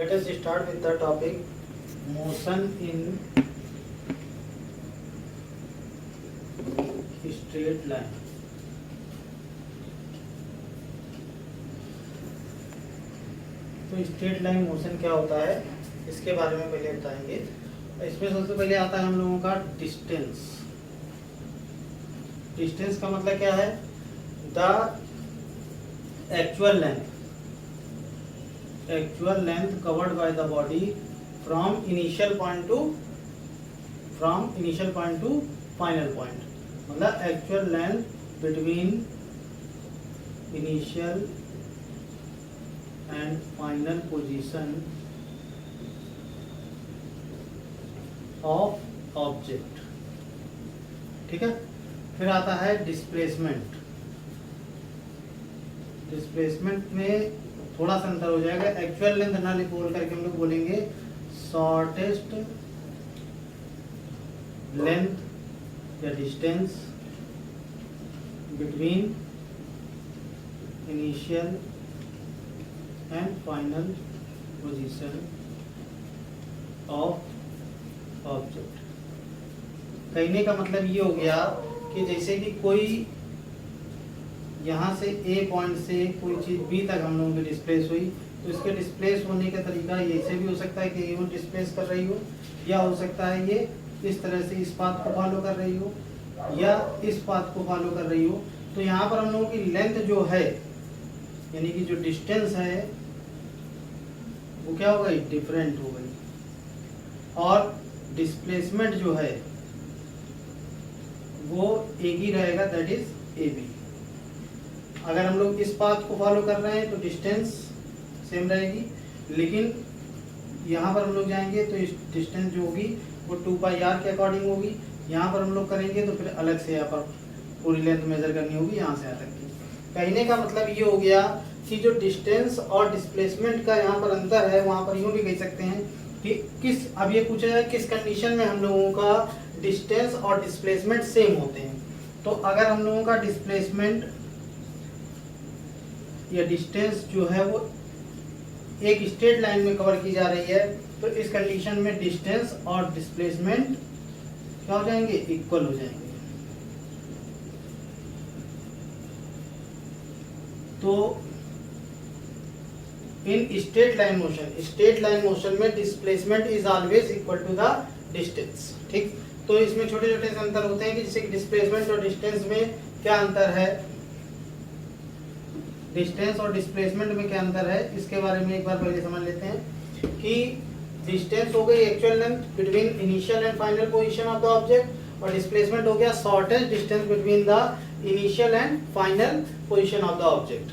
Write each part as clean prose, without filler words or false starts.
Let us start with the topic motion in straight line. तो straight line motion क्या होता है इसके बारे में पहले बताएंगे। इसमें सबसे पहले आता है हम लोगों का डिस्टेंस। डिस्टेंस का मतलब क्या है? The actual length covered by the body from initial point to final point, मतलब actual length between initial and final position of object. ठीक है। फिर आता है डिस्प्लेसमेंट। डिस्प्लेसमेंट में थोड़ा सा अंतर हो जाएगा। एक्चुअल लेंथ ना बोल करके हम लोग बोलेंगे शॉर्टेस्ट लेंथ या distance between initial and final position of object. कहने का मतलब ये हो गया कि जैसे कि कोई यहाँ से ए पॉइंट से कोई चीज़ बी तक हम लोगों की डिस्प्लेस हुई, तो इसके डिस्प्लेस होने का तरीका ऐसे भी हो सकता है कि ये डिस्प्लेस कर रही हो, या हो सकता है ये इस तरह से इस पाथ को फॉलो कर रही हो या इस पाथ को फॉलो कर रही हो। तो यहाँ पर हम लोगों की लेंथ जो है यानी कि जो डिस्टेंस है वो क्या हो गई? डिफरेंट हो गई। और डिस्प्लेसमेंट जो है वो एक ही रहेगा, दैट इज ए बी। अगर हम लोग इस पाथ को फॉलो कर रहे हैं तो डिस्टेंस सेम रहेगी, लेकिन यहाँ पर हम लोग जाएंगे तो इस डिस्टेंस जो होगी वो 2πr के अकॉर्डिंग होगी। यहाँ पर हम लोग करेंगे तो फिर अलग से यहाँ पर पूरी लेंथ मेजर करनी होगी यहाँ से यहाँ तक की। कहने का मतलब ये हो गया कि जो डिस्टेंस और डिस्प्लेसमेंट का यहाँ पर अंतर है, वहाँ पर यूँ भी कह सकते हैं कि किस, अब ये पूछा जाए किस कंडीशन में हम लोगों का डिस्टेंस और डिस्प्लेसमेंट सेम होते हैं। तो अगर हम लोगों का डिस्प्लेसमेंट या डिस्टेंस जो है वो एक स्ट्रेट लाइन में कवर की जा रही है, तो इस कंडीशन में डिस्टेंस और डिस्प्लेसमेंट क्या हो जाएंगे? इक्वल हो जाएंगे। तो इन स्ट्रेट लाइन मोशन में displacement is always equal to the distance. ठीक। तो इसमें छोटे छोटे से अंतर होते हैं कि जैसे कि डिस्प्लेसमेंट और डिस्टेंस में क्या अंतर है, डिस्टेंस और डिस्प्लेसमेंट में क्या अंतर है, इसके बारे में एक बार पहले समझ लेते हैं कि डिस्टेंस हो गई actual length between initial and final position of the object, और डिस्प्लेसमेंट हो गया shortest distance between the initial and final position of the object.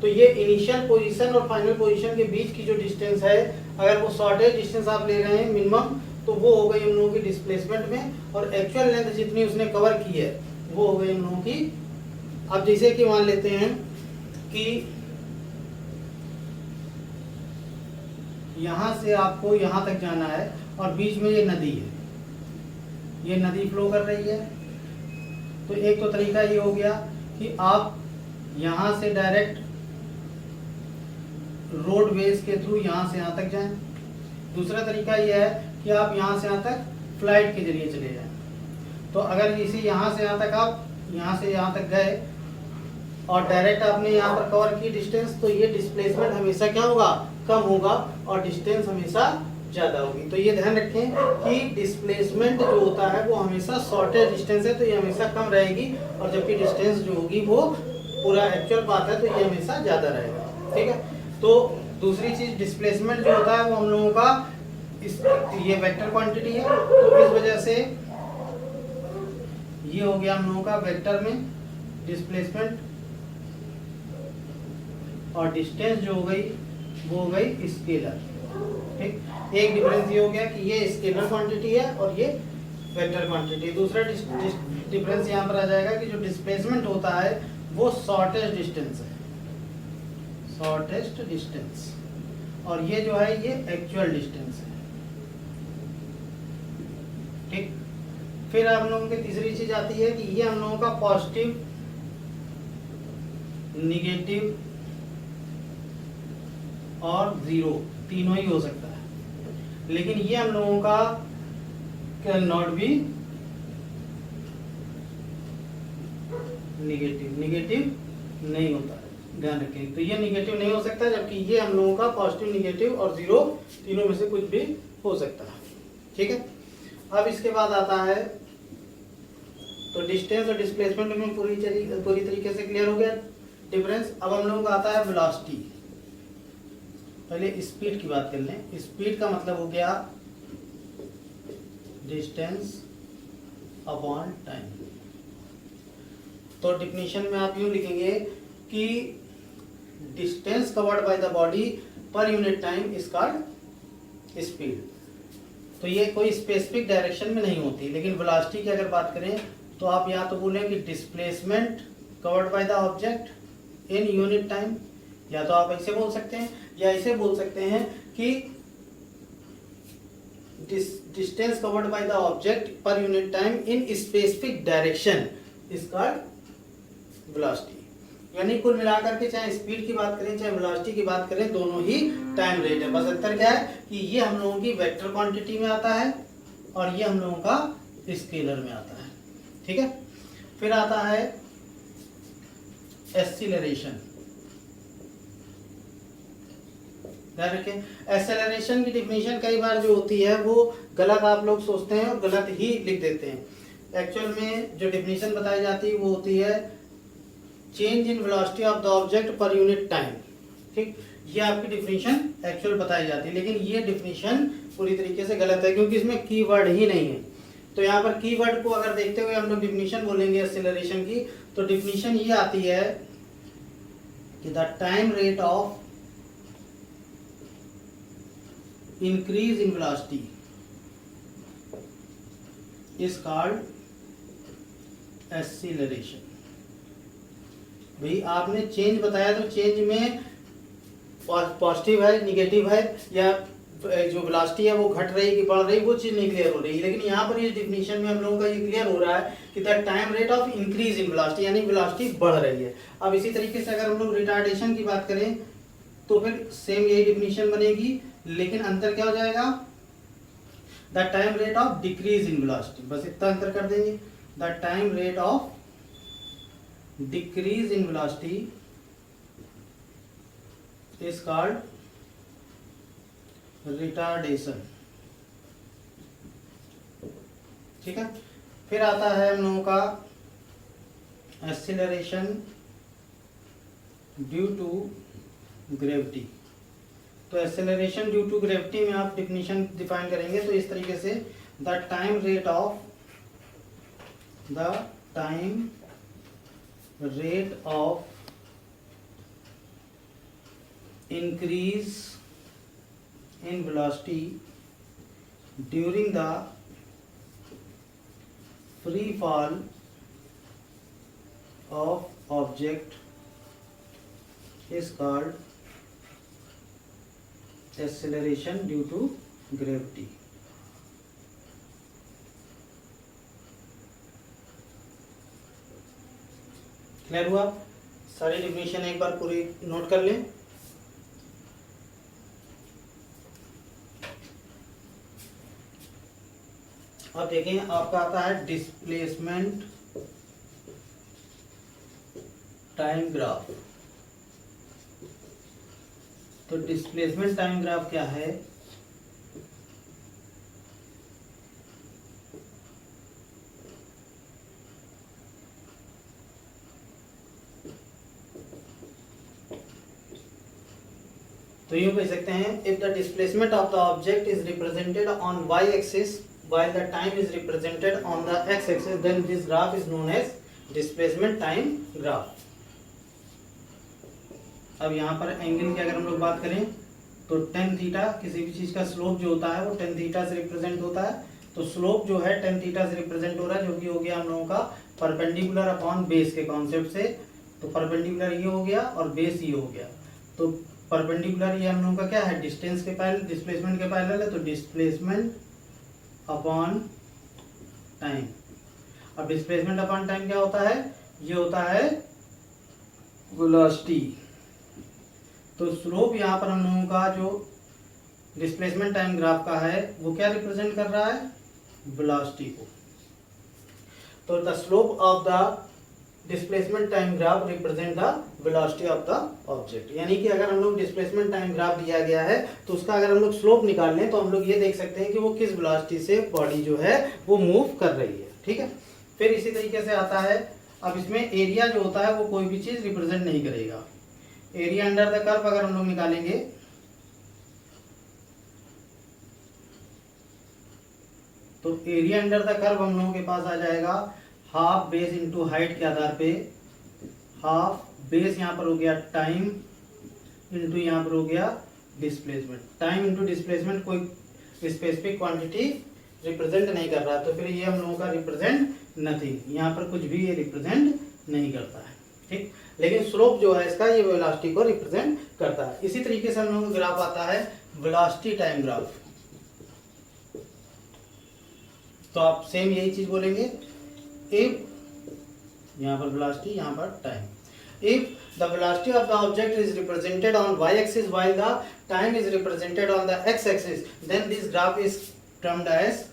तो ये इनिशियल पोजीशन और फाइनल पोजीशन के बीच की जो डिस्टेंस है, अगर वो शॉर्टेस्ट डिस्टेंस आप ले रहे हैं मिनिमम, तो वो हो गई हम लोगों की डिस्प्लेसमेंट में, और एक्चुअल लेंथ जितनी उसने कवर की है वो हो गई हम लोगों की। अब जैसे कि मान लेते हैं कि यहाँ से आपको यहाँ तक जाना है और बीच में ये नदी है, ये नदी फ्लो कर रही है। तो एक तो तरीका ये हो गया कि आप यहाँ से डायरेक्ट रोड वेज के थ्रू यहाँ से यहाँ तक जाएं। दूसरा तरीका ये है कि आप यहाँ से यहाँ तक फ्लाइट के जरिए चले जाएं। तो अगर इसी यहाँ से यहाँ तक आप यहाँ से यहाँ तक गए और डायरेक्ट आपने यहाँ पर कवर की डिस्टेंस, तो ये डिस्प्लेसमेंट हमेशा क्या होगा? कम होगा, और डिस्टेंस हमेशा ज़्यादा होगी। तो ये ध्यान रखें कि डिस्प्लेसमेंट जो होता है वो हमेशा शॉर्टेस्ट डिस्टेंस है, तो ये हमेशा कम रहेगी, और जबकि डिस्टेंस जो होगी वो पूरा एक्चुअल पाथ है, तो ये हमेशा ज़्यादा रहेगा। ठीक है। तो दूसरी चीज़ डिस्प्लेसमेंट जो होता है वो हम लोगों का ये वेक्टर क्वांटिटी है, तो इस वजह से ये हो गया हम लोगों का वेक्टर में डिस्प्लेसमेंट, और डिस्टेंस जो हो गई वो हो गई स्केलर। ठीक। एक डिफरेंस ये हो गया कि ये स्केलर क्वांटिटी है और ये वेक्टर क्वांटिटी। दूसरा डिफरेंस यहाँ पर आ जाएगा कि जो डिस्प्लेसमेंट होता है वो शॉर्टेस्ट डिस्टेंस है, शॉर्टेस्ट डिस्टेंस, और ये जो है ये एक्चुअल डिस्टेंस है। ठीक। फिर हम लोगों की तीसरी चीज आती है कि ये हम लोगों का पॉजिटिव, निगेटिव और जीरो तीनों ही हो सकता है, लेकिन ये हम लोगों का can not be negative, negative नहीं होता है, ध्यान रखें। तो ये निगेटिव नहीं हो सकता, जबकि ये हम लोगों का पॉजिटिव, निगेटिव और जीरो तीनों में से कुछ भी हो सकता है। ठीक है, अब इसके बाद आता है, तो डिस्टेंस और डिस्प्लेसमेंट में पूरी तरीके से क्लियर हो गया डिफरेंस। अब हम लोगों का आता है वेलोसिटी। पहले स्पीड की बात कर लें। स्पीड का मतलब हो गया डिस्टेंस अपॉन टाइम। तो डिफिनीशन में आप यूं लिखेंगे कि distance covered by the body per unit time is called speed. तो ये कोई स्पेसिफिक डायरेक्शन में नहीं होती, लेकिन वेलोसिटी की अगर बात करें तो आप या तो बोलें कि displacement covered by the object in unit time, या तो आप ऐसे बोल सकते हैं, या ऐसे बोल सकते हैं कि distance covered by the object per unit time in specific direction is called velocity. यानी कुल मिलाकर के चाहे स्पीड की बात करें चाहे वेलोसिटी की बात करें, दोनों ही टाइम रेट है। बस अंतर क्या है कि ये हम लोगों की वेक्टर क्वांटिटी में आता है और ये हम लोगों का स्केलर में आता है। ठीक है, फिर आता है एक्सीलरेशन। ध्यान रखें, एक्सेलरेशन की डिफिनीशन कई बार जो होती है वो गलत आप लोग सोचते हैं और गलत ही लिख देते हैं। एक्चुअल में जो डिफिनीशन बताई जाती है वो होती है change in velocity of the object per unit time. ठीक, ये आपकी डिफिनीशन एक्चुअल बताई जाती है, लेकिन ये डिफिनीशन पूरी तरीके से गलत है क्योंकि इसमें कीवर्ड ही नहीं है। तो यहाँ पर कीवर्ड को अगर देखते हुए हम लोग डिफिनीशन बोलेंगे एक्सेलरेशन की, तो डिफिनीशन ये आती है कि the time rate of increase in velocity is called acceleration। भाई आपने चेंज बताया तो चेंज में पॉजिटिव है, निगेटिव है, या जो वेलोसिटी है वो घट रही कि बढ़ रही, वो चीज नहीं क्लियर हो रही। लेकिन यहाँ पर ये डिफिनीशन में हम लोगों का ये क्लियर हो रहा है कि the time rate of increase in velocity, यानी वेलोसिटी बढ़ रही है। अब इसी तरीके से अगर हम लोग रिटार्डेशन की बात करें तो फिर सेम यही डिफिनीशन बनेगी, लेकिन अंतर क्या हो जाएगा, the time rate of decrease in velocity. बस इतना अंतर कर देंगे, the time rate of decrease in velocity is called retardation. ठीक है, फिर आता है हम लोगों का एक्सीलरेशन ड्यू टू ग्रेविटी। तो एक्सेलरेशन ड्यू टू ग्रेविटी में आप डिफिनीशन डिफाइन करेंगे तो इस तरीके से the time rate of increase in velocity during the free fall of object is called acceleration due to gravity. Clear हुआ? सारी डिफिनीशन एक बार पूरी नोट कर लें। अब देखें, आपका आता है डिस्प्लेसमेंट टाइम ग्राफ। तो डिस्प्लेसमेंट टाइम ग्राफ क्या है? तो यूं कह सकते हैं, if the displacement of the object is represented on Y axis while the time is represented on the x axis, then this graph is known as displacement time graph। अब यहाँ पर एंगल की अगर हम लोग बात करें तो टेन थीटा, किसी भी चीज का स्लोप जो होता है वो टेन थीटा से रिप्रेजेंट होता है। तो स्लोप जो है टेन थीटा से रिप्रेजेंट हो रहा है, जो कि हो गया हम लोगों का परपेंडिकुलर अपॉन बेस के कॉन्सेप्ट से। तो परपेंडिकुलर ये हो गया और बेस ये हो गया। तो परपेंडिकुलर ये हम लोगों का क्या है, डिस्टेंस के पैरेलल, डिस्प्लेसमेंट के पैरेलल है। तो डिस्प्लेसमेंट अपॉन टाइम। अब डिस्प्लेसमेंट अपॉन टाइम क्या होता है, ये होता है वेलोसिटी। तो स्लोप यहाँ पर हम लोगों का जो डिस्प्लेसमेंट टाइम ग्राफ का है वो क्या रिप्रेजेंट कर रहा है, वेलोसिटी को। तो the slope of the displacement time graph represent the velocity of the object. यानी कि अगर हम लोग डिस्प्लेसमेंट टाइम ग्राफ दिया गया है तो उसका अगर हम लोग स्लोप निकाल लें तो हम लोग ये देख सकते हैं कि वो किस वेलोसिटी से बॉडी जो है वो मूव कर रही है। ठीक है, फिर इसी तरीके से आता है, अब इसमें एरिया जो होता है वो कोई भी चीज रिप्रेजेंट नहीं करेगा। एरिया अंडर द कर्व अगर हम लोग निकालेंगे तो एरिया अंडर द कर्व हम लोगों के पास आ जाएगा हाफ बेस इंटू हाइट के आधार पे, हाफ बेस यहाँ पर हो गया टाइम इंटू यहाँ पर हो गया डिस्प्लेसमेंट। टाइम इंटू डिस्प्लेसमेंट कोई स्पेसिफिक क्वांटिटी रिप्रेजेंट नहीं कर रहा, तो फिर ये हम लोगों का रिप्रेजेंट नथिंग, यहाँ पर कुछ भी ये रिप्रेजेंट नहीं करता है। ठीक, लेकिन स्लोप जो है इसका ये वेलोसिटी को रिप्रेजेंट करता है। इसी तरीके से हम लोगों का ग्राफ आता है वेलोसिटी टाइम ग्राफ। तो आप सेम यही चीज बोलेंगे, इफ यहाँ पर वेलोसिटी यहाँ पर time, if the velocity of the object is represented on y-axis while the time is represented on the x-axis, then this graph is termed as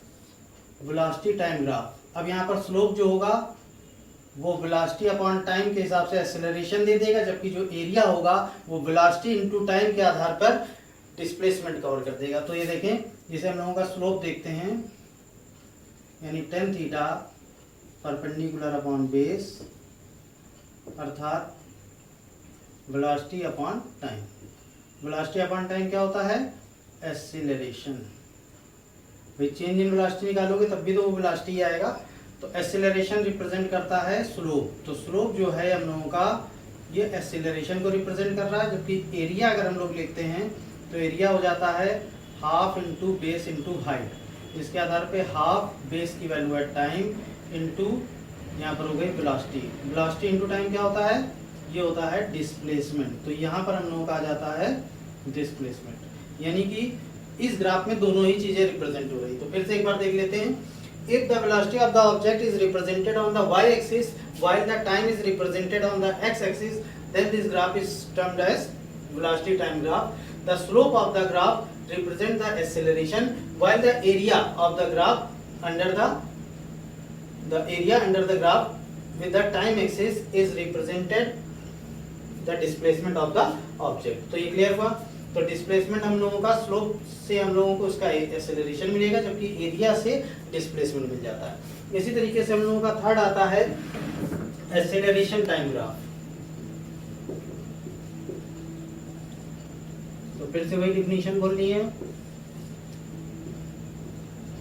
velocity time graph। अब यहाँ पर स्लोप जो होगा वो वेलोसिटी अपॉन टाइम के हिसाब से acceleration दे देगा, जबकि जो एरिया होगा वो वेलोसिटी इनटू टाइम के आधार पर डिस्प्लेसमेंट कवर कर देगा। तो ये देखें, जिसे हम लोगों का स्लोप देखते हैं यानी tan theta perpendicular upon base अर्थात velocity upon time. Velocity upon time क्या होता है, एक्सीलरेशन। भाई चेंज इन वेलोसिटी निकालोगे तब भी तो वो वेलोसिटी आएगा। तो एक्सीलरेशन रिप्रेजेंट करता है स्लोप, तो स्लोप जो है हम लोगों का ये एक्सीलरेशन को रिप्रेजेंट कर रहा है, जबकि एरिया अगर हम लोग लिखते हैं तो एरिया हो जाता है half into base into height, जिसके आधार पे हाफ बेस की वैल्यू है टाइम इंटू यहाँ पर हो गई वेलोसिटी। वेलोसिटी इंटू टाइम क्या होता है, ये होता है डिस्प्लेसमेंट। तो यहाँ पर हम लोगों का आ जाता है डिस्प्लेसमेंट, यानी कि इस ग्राफ में दोनों ही चीजें रिप्रेजेंट हो रही। तो फिर से एक बार देख लेते हैं, if the velocity of the object is represented on the y axis while the time is represented on the x axis, then this graph is termed as velocity time graph। The slope of the graph represent the acceleration while the area of the graph under the area under the graph with the time axis is represented the displacement of the object। तो ये clear हुआ। तो displacement हम लोगों का slope से हम लोगों को उसका एक्सेलरेशन मिलेगा, जबकि एरिया से डिस्प्लेसमेंट मिल जाता है। इसी तरीके से हम लोगों का थर्ड आता है एक्सेलरेशन टाइम ग्राफ। तो फिर से वही डिफिनीशन बोलनी है,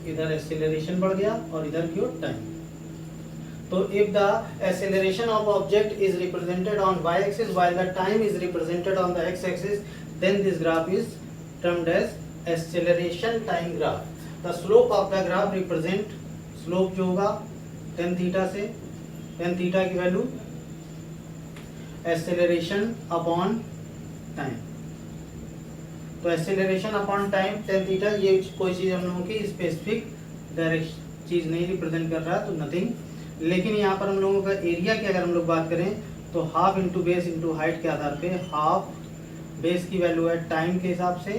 इधर एक्सेलरेशन बढ़ गया और इधर की ओर टाइम। तो if the acceleration of object is represented on y-axis while the time is represented on the x-axis, then this graph is termed as acceleration time graph। The slope of the graph represent, slope जो होगा tan theta से, tan theta की value acceleration upon time। तो acceleration upon time tan theta, ये कोई चीज हम लोगों की स्पेसिफिक डायरेक्ट चीज नहीं रिप्रेजेंट कर रहा है, तो नथिंग। लेकिन यहाँ पर हम लोगों का एरिया की अगर हम लोग बात करें तो half into base into height के आधार पे, हाफ बेस की वैल्यू है टाइम के हिसाब से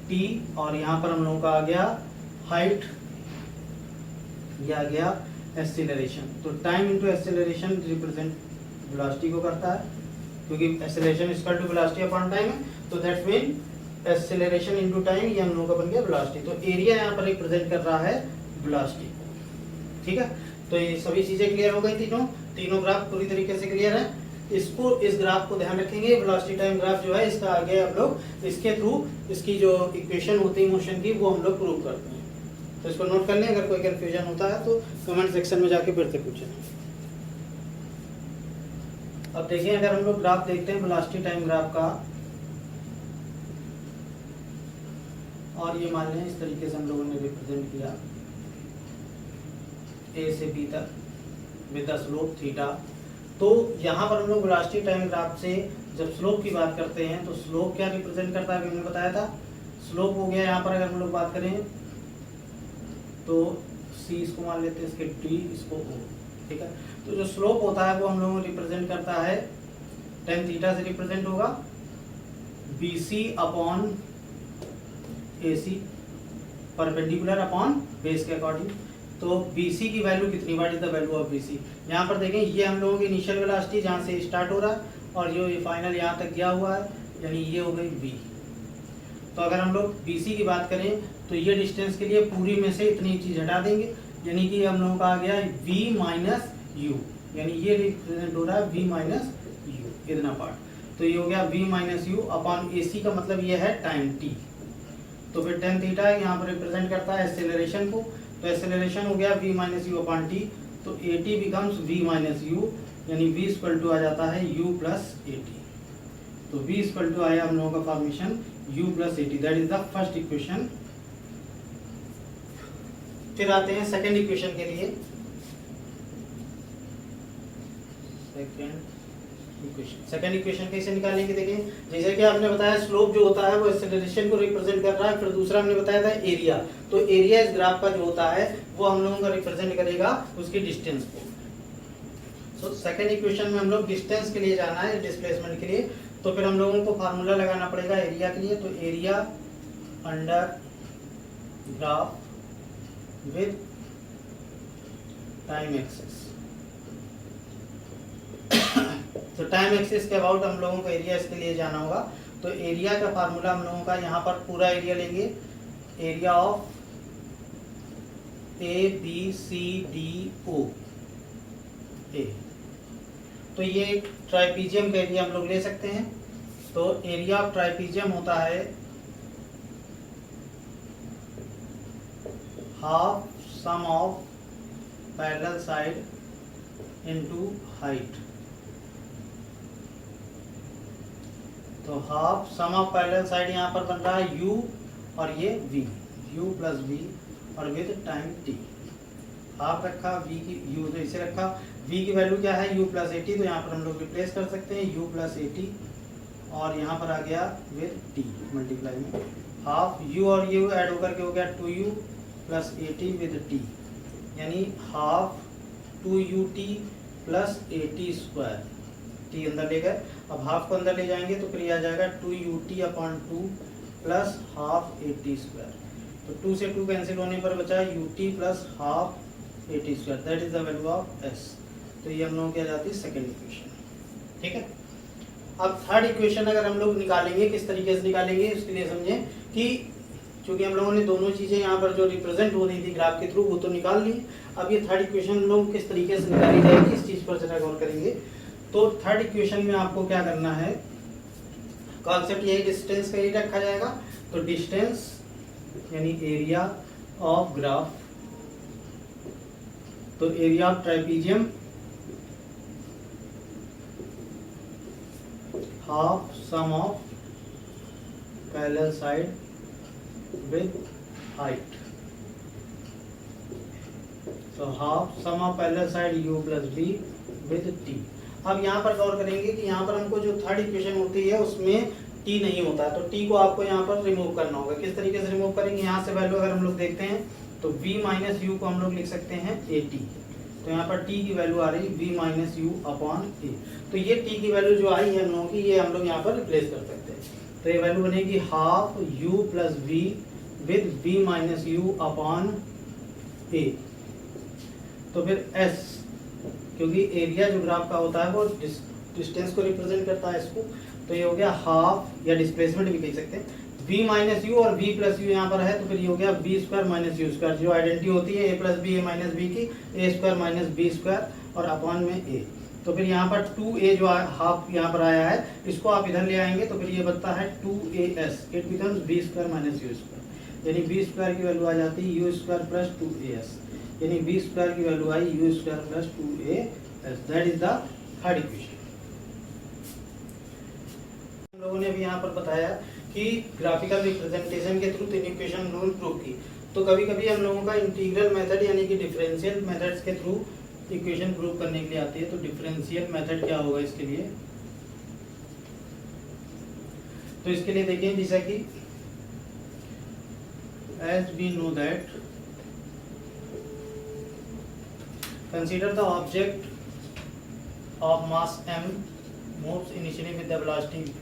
t, और यहाँ पर हम लोगों का आ गया हाइट, ये आ गया एक्सीलरेशन। तो time into acceleration represent velocity को करता है, क्योंकि acceleration equal to velocity upon time है, तो that's mean acceleration into time, ये हम लोगों का बन गया वेलोसिटी। तो एरिया यहाँ पर रिप्रेजेंट कर रहा है वेलोसिटी। ठीक है, तो ये सभी चीजें क्लियर हो गई, तीनों ग्राफ पूरी तरीके से क्लियर है। इसको, इस ग्राफ को ध्यान रखेंगे, वेलोसिटी टाइम ग्राफ जो है इसका आगे हम लोग इसके थ्रू इसकी जो इक्वेशन होती है मोशन की वो हम लोग प्रूव करते हैं। तो इसको नोट कर लें, अगर कोई कंफ्यूजन होता है तो कमेंट सेक्शन में जाके फिर से पूछें। अब देखिए, अगर हम लोग ग्राफ देखते हैं वेलोसिटी टाइम ग्राफ का, और ये मान लें इस तरीके से हम लोगों ने रिप्रेजेंट किया ए से बी तक विद द स्लोप थीटा। तो यहाँ पर हम लोग वेलोसिटी टाइम ग्राफ से जब स्लोप की बात करते हैं तो स्लोप क्या रिप्रेजेंट करता है, मैंने बताया था। स्लोप हो गया यहाँ पर, अगर हम लोग बात करें तो सी इसको मान लेते हैं, इसके टी इसको ओ। ठीक है, तो जो स्लोप होता है वो हम लोगों को रिप्रेजेंट करता है tan थीटा से रिप्रेजेंट होगा BC upon AC perpendicular upon base के अकॉर्डिंग। तो BC की वैल्यू कितनी, what is the value of BC। यहाँ पर देखें ये हम लोगों की इनिशियल वेलोसिटी जहाँ से स्टार्ट हो रहा है और जो ये फाइनल यहाँ तक गया हुआ है, यानी ये हो गई V। तो अगर हम लोग BC की बात करें तो ये डिस्टेंस के लिए पूरी में से इतनी चीज हटा देंगे, यानी कि हम लोगों का आ गया V माइनस यू, यानी ये रिप्रेजेंट हो रहा है V माइनस यू, इतना पार्ट। तो ये हो गया V minus you upon AC का मतलब ये है टाइम t। तो फिर tan थीटा यहाँ पर रिप्रेजेंट करता है एक्सेलरेशन को, तो एक्सेलरेशन हो गया V minus you upon T. तो AT becomes V minus you, यानी V इक्वल टू आ जाता है U प्लस AT। तो V इक्वल टू आया हम लोगों का formation U plus AT, that is the first equation. फिर आते हैं सेकेंड इक्वेशन के लिए। सेकेंड इक्वेशन कैसे निकालेंगे, देखें जैसे कि आपने बताया स्लोप जो होता है वो एक्सेलरेशन को रिप्रेजेंट कर रहा है। फिर दूसरा हमने बताया था एरिया, तो एरिया इस ग्राफ का जो होता है वो हम लोगों का रिप्रेजेंट करेगा उसकी डिस्टेंस को। सो सेकेंड इक्वेशन में हम लोग डिस्टेंस के लिए जाना है, डिस्प्लेसमेंट के लिए, तो फिर हम लोगों को फार्मूला लगाना पड़ेगा एरिया के लिए। तो area under graph with time axis. तो टाइम एक्सिस के अबाउट हम लोगों को एरिया इसके लिए जाना होगा। तो एरिया का फार्मूला हम लोगों का यहाँ पर पूरा एरिया लेंगे, एरिया ऑफ ABCDO ए। तो ये ट्राइपीजियम का एरिया हम लोग ले सकते हैं। तो एरिया ऑफ ट्राइपीजियम होता है half sum of parallel side into height. तो half sum of parallel side यहाँ पर बन रहा है U और ये V, U प्लस V और विद टाइम t। हाफ रखा, V की U तो इसे रखा, V की वैल्यू क्या है U प्लस AT, तो यहाँ पर हम लोग रिप्लेस कर सकते हैं U प्लस AT और यहाँ पर आ गया विद t मल्टीप्लाई में हाफ U और U ऐड होकर के हो गया 2U plus AT with t, यानी half 2UT plus AT square, t अंदर ले गए। अब हाफ को अंदर ले जाएंगे तो फिर ये आ जाएगा 2UT upon 2 plus half AT square. तो 2 से 2 कैंसिल होने पर बचा UT plus half AT square, that is the value of S। तो ये हम लोगों की आ जाती है सेकेंड इक्वेशन। ठीक है, अब थर्ड इक्वेशन अगर हम लोग निकालेंगे, किस तरीके से निकालेंगे उसके लिए समझें कि क्योंकि हम लोगों ने दोनों चीजें यहाँ पर जो रिप्रेजेंट हो रही थी ग्राफ के थ्रू वो तो निकाल ली। अब ये थर्ड इक्वेशन हम लोग किस तरीके से निकाली जाएगी इस चीज पर जरा गौर करेंगे। तो थर्ड इक्वेशन में आपको क्या करना है, कॉन्सेप्ट यही डिस्टेंस का ही रखा जाएगा। तो डिस्टेंस यानी एरिया ऑफ ग्राफ, तो area of trapezium half sum of parallel side with height. तो half sum of parallel side U plus B with t। अब यहाँ पर गौर करेंगे कि यहाँ पर हमको जो थर्ड इक्वेशन होती है उसमें t नहीं होता है, तो t को आपको यहाँ पर रिमूव करना होगा। किस तरीके से रिमूव करेंगे, यहाँ से वैल्यू अगर हम लोग देखते हैं तो v माइनस यू को हम लोग लिख सकते हैं AT। तो यहाँ पर t की वैल्यू आ रही v minus you upon a। तो ये t की वैल्यू जो आई है हम लोगों की, ये हम लोग यहाँ पर रिप्लेस कर सकते हैं। तो ये वैल्यू बनेगी half u plus v with v minus you upon a। तो फिर s, क्योंकि एरिया जो ग्राफ का होता है वो डिस्टेंस को रिप्रेजेंट करता है इसको, तो ये हो गया हाफ या डिस्प्लेसमेंट भी कह सकते हैं। v माइनस यू और v प्लस यू यहाँ पर है, तो फिर ये हो गया v square minus u square, जो आइडेंटिटी होती है a plus b a minus b की, a square minus b square और अपॉन में a। तो फिर यहाँ पर 2a जो हाफ यहाँ पर आया है इसको आप इधर ले आएंगे तो फिर ये बनता है 2as, it becomes b square minus u square, यानी b स्क्वायर की वैल्यू आ जाती है u स्क्वायर प्लस 2as, यानी b स्क्वायर की value I u square plus 2as, that is the third equation. हम लोगों ने अभी यहाँ पर बताया कि ग्राफिकल रिप्रेजेंटेशन के थ्रू तीन इक्वेशन हम लोगों ने प्रूव की। तो कभी कभी हम लोगों का इंटीग्रल मेथड यानी कि डिफरेंशियल मेथड्स के थ्रू इक्वेशन प्रूव करने के लिए आती है। तो डिफरेंशियल मेथड क्या होगा इसके लिए, तो इसके लिए देखिए जैसा कि as we know that consider the object of mass m moves initially with the velocity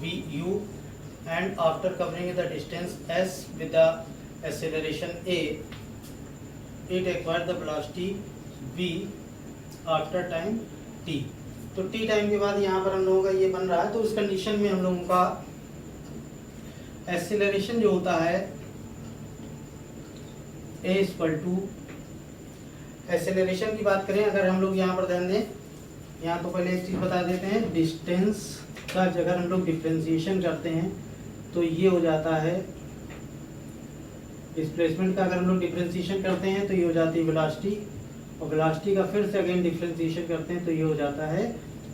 v u and after covering the distance s with the acceleration a, it acquired the velocity v after time t. तो t time के बाद यहाँ पर हम लोगों का ये बन रहा है, तो उस कंडीशन में हम लोगों का एक्सीलरेशन जो होता है a इक्वल टू, एक्सेलरेशन की बात करें अगर हम लोग यहाँ पर ध्यान दें, यहाँ तो पहले एक चीज़ बता देते हैं, डिस्टेंस का अगर हम लोग डिफ्रेंसिएशन करते हैं तो ये हो जाता है, डिस्प्लेसमेंट का अगर हम लोग डिफ्रेंसिएशन करते हैं तो ये हो जाती है वेलोसिटी, और वेलोसिटी का फिर से अगेन डिफ्रेंसिएशन करते हैं तो ये हो जाता है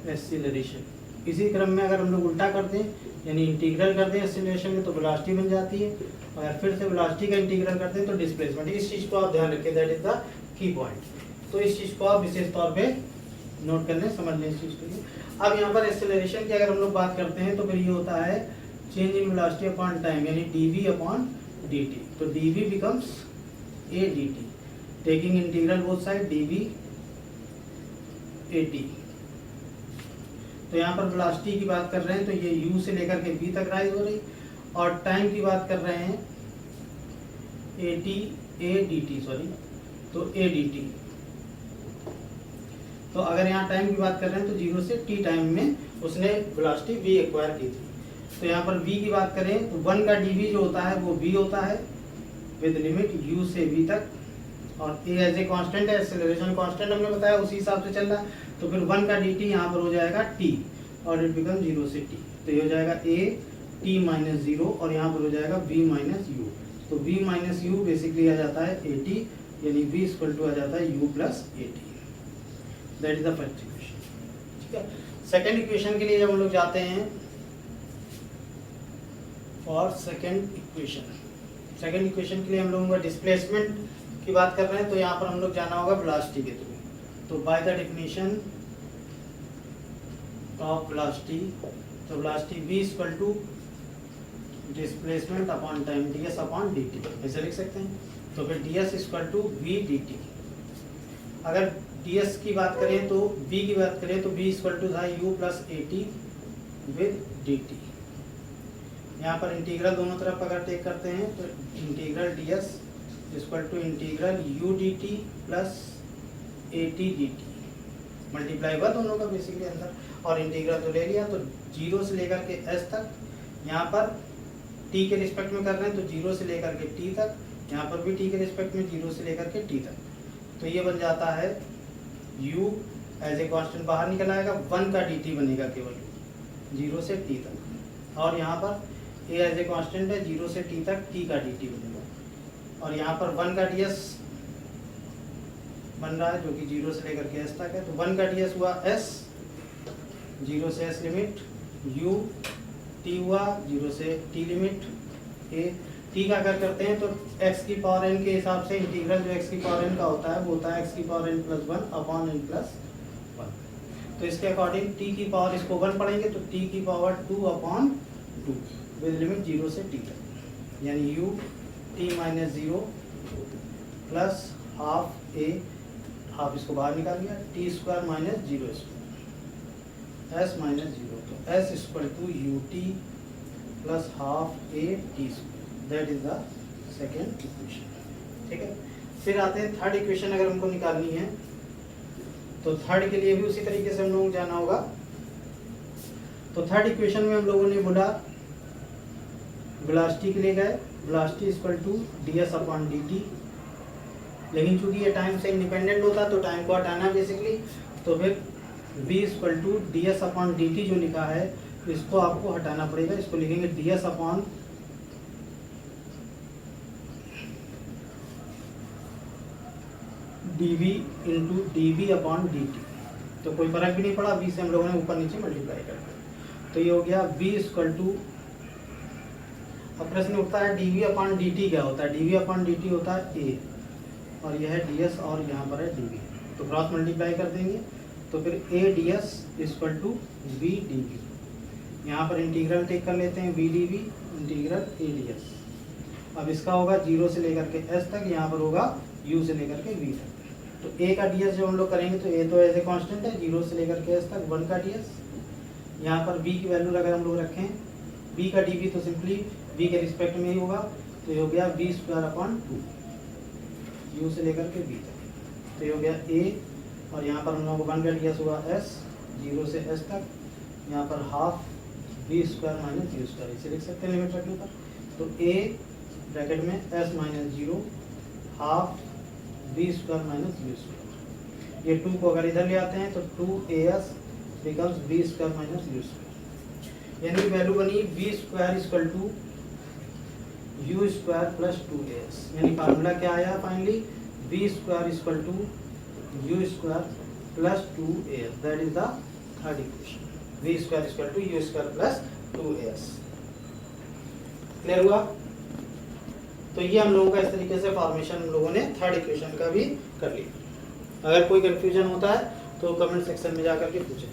एक्सीलरेशन। इसी क्रम में अगर हम लोग उल्टा करते हैं यानी इंटीग्रल करते हैं एक्सीलरेशन में तो वेलोसिटी बन जाती है, और फिर से वेलोसिटी का इंटीग्रल करते हैं तो डिस्प्लेसमेंट। इस चीज़ को आप ध्यान रखें, that is the key point. तो इस चीज़ को आप विशेष तौर पे नोट कर लें, समझ लें इस चीज़ के लिए। अब यहाँ पर एक्सेलरेशन की अगर हम लोग बात करते हैं तो फिर ये होता है change in velocity upon time यानी dv अपॉन dt। तो dv becomes a dt, taking integral both side dv at। तो यहाँ पर वेलोसिटी की बात कर रहे हैं तो ये u से लेकर के v तक राइज हो रही, और टाइम की बात कर रहे हैं a dt, सॉरी, तो a dt। तो अगर यहाँ टाइम की बात कर रहे हैं तो 0 से t टाइम में उसने वेलोसिटी v एक्वायर की थी। तो यहाँ पर v की बात करें तो 1 का dv जो होता है वो v होता है विद लिमिट u से v तक, और a एज ए कांस्टेंट है, एक्सेलरेशन कांस्टेंट हमने बताया उसी हिसाब से चल रहा है। तो फिर 1 का dt यहाँ पर हो जाएगा t और इट बिकम 0 से t, तो ये हो जाएगा a t माइनस 0 और यहाँ पर हो जाएगा v माइनस यू। तो v माइनस यू बेसिकली आ जाता है a t, यानी v इक्वल टू आ जाता है u plus a t। That is the first equation. ठीक है, सेकेंड इक्वेशन के लिए जब हम लोग जाते हैं और सेकेंड इक्वेशन के लिए हम लोगों का डिस्प्लेसमेंट की बात कर रहे हैं, तो यहाँ पर हम लोग जाना होगा वेलोसिटी के थ्रू। तो by the definition of velocity, तो velocity v equal to displacement upon time ds upon dt, ऐसे लिख सकते हैं। तो फिर ds equal to v dt। अगर ds की बात करें तो v की बात करें तो v इक्वल टू था u plus a t with dt। यहाँ पर इंटीग्रल दोनों तरफ अगर टेक करते हैं तो integral ds equal to integral u dt plus a t dt, multiply हुआ दोनों का बेसिकली अंदर, और इंटीग्रल तो ले लिया। तो 0 से लेकर के s तक, यहाँ पर t के रिस्पेक्ट में कर रहे हैं तो 0 से लेकर के t तक, यहाँ पर भी t के रिस्पेक्ट में 0 से लेकर के t तक। तो ये बन जाता है u एज ए कांस्टेंट बाहर निकल आएगा, 1 का dt बनेगा केवल 0 से t तक, और यहाँ पर a एज ए कांस्टेंट है 0 से t तक t का dt बनेगा, और यहाँ पर 1 का ds बन रहा है जो कि 0 से लेकर के s तक है। तो 1 का ds हुआ s, 0 से s लिमिट, u t हुआ 0 से t लिमिट a। t का अगर करते हैं तो x की पावर n के हिसाब से इंटीग्रल जो x की पावर n का होता है वो होता है x की power n plus 1 upon n plus 1। तो इसके अकॉर्डिंग t की पावर इसको 1 पढ़ेंगे तो t की पावर 2 अपॉन 2 विद लिमिट 0 से t तक, यानी u t minus 0 plus half a, half इसको बाहर निकाल लिया, t square minus 0 square s minus 0। तो s equal to u t plus half a t square, that is the second equation. ठीक है, फिर आते हैं थर्ड इक्वेशन अगर हमको निकालनी है तो थर्ड के लिए भी उसी तरीके से हम लोगों को जाना होगा। तो थर्ड इक्वेशन में हम लोगों ने बोला वेलोसिटी के लिए गए, velocity equal to ds upon dt, लेकिन चूंकि ये टाइम से इंडिपेंडेंट होता तो टाइम को हटाना है बेसिकली। तो फिर v equal to ds upon dt जो लिखा है इसको आपको हटाना पड़ेगा, इसको लिखेंगे ds upon dv into dv upon dt। तो कोई फर्क भी नहीं पड़ा, v से हम लोगों ने ऊपर नीचे मल्टीप्लाई कर दिया। तो ये हो गया v इक्वल टू, अब प्रश्न उठता है dv अपॉन dt क्या होता है। dv अपॉन dt होता है a, और यह है ds और यहाँ पर है dv, तो क्रॉस मल्टीप्लाई कर देंगे। तो फिर a ds equal to v dv, यहाँ पर इंटीग्रल टेक कर लेते हैं v dv integral a ds। अब इसका होगा 0 से लेकर के s तक, यहाँ पर होगा u से लेकर के v तक। तो a का ds जो हम लोग करेंगे तो a तो एज ए कांस्टेंट है 0 से लेकर के s तक 1 का ds, यहाँ पर v की वैल्यू अगर हम लोग रखें बी का डी वी तो सिंपली बी के रिस्पेक्ट में ही होगा, तो ये हो गया बी स्क्वायर अपॉन 2 यू से लेकर के बी तक। तो ये हो गया ए, और यहाँ पर हम लोगों को 1 का लिया हुआ एस 0 से एस तक, यहाँ पर half v square minus u square इसे लिख सकते हैं लिमिट रखने पर। तो ए ब्रैकेट में s minus 0 half v square minus u square, ये 2 को अगर इधर ले आते हैं तो 2as becomes v square minus u square, यानी वैल्यू बनी v square equal to u square plus 2as, यानी फार्मूला क्या आया finally v square equal to u square plus 2as, that is the third equation, v square equal to u square plus 2as। Clear हुआ? तो ये हम लोगों का इस तरीके से फॉर्मेशन हम लोगों ने थर्ड इक्वेशन का भी कर लिया। अगर कोई कंफ्यूजन होता है तो कमेंट सेक्शन में जाकर के पूछें।